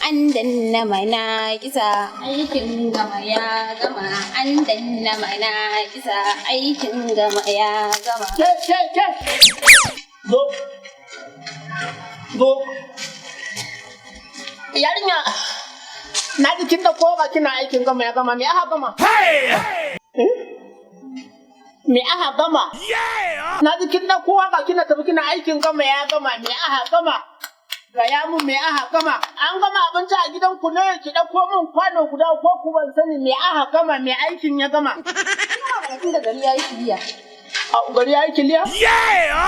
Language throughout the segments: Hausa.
An danna mai na kisa aikin gama ya gama. An danna mai na kisa aikin gama ya gama. Ke. Zo. Yarinya, na ji kin da kowa kina aikin gama ya gama, me aka gama? Me aka gama? Na ji kin da kowa kina tafi kina aikin gama ya gama, me aka gama? Gaya mun me aka gama? An gama abinci a gidan ku ne ki dauko min kwano guda ko ku ban sani me aka gama, me aikin ya gama? Ina tun da gari yayi kiliya. A gari yayi kiliya?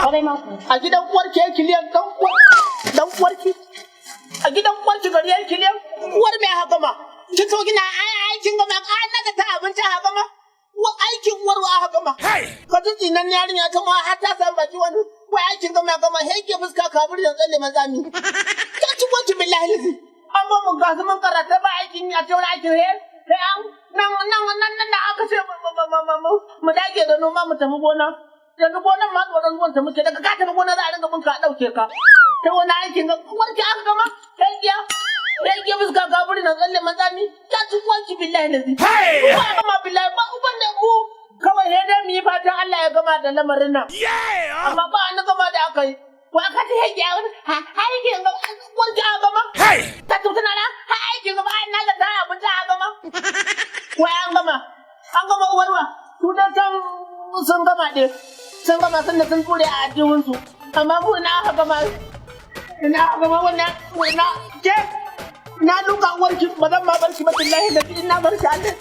Kwarai ma ku. A gidan uwarki yayi kiliya dan uwarki? A gidan uwarki gari yayi kiliya? Uwar me aka gama? Kin so kina aikin gama an naga ta abinci aka gama? Aikin uwar wa aka gama? Ka ji tsinan yarinya ta ma har ta san baki wani wai aikin gama gama heke fuska kabur da tsalle mazami. Ka ci kwanci billahi lazi. Amma mun ga zaman karata ba aikin ya ce wani aikin he? Sai an nan da aka ce mu dage da noma mu tafi gona. Yanzu gonan ma tsoron zuwan ta muke daga ka tafi gona za a ringa bin ka dauke ka. Sai wani aikin ga warki aka gama? Heke fuska kabur da tsalle mazami. Ka ci kwanci billahi lazi. Ba gama billahi ba uban da ku. Kawai sai dai mu yi fatan Allah ya gama da lamarin nan. Amma ba wani gama da aka yi. Wa ka ta yake a wani aikin gama wanke a gama? Ta tutuna na aikin gama an naga ta abinci a gama? Wai an gama? An gama uwarwa? Su da can sun gama ɗin. Sun gama sun da sun ture a ajiyunsu. Amma mu ina aka gama? Ina aka gama wannan ke? Na duka uwarki ba zan ma barki ba billahi da ina barki Allah.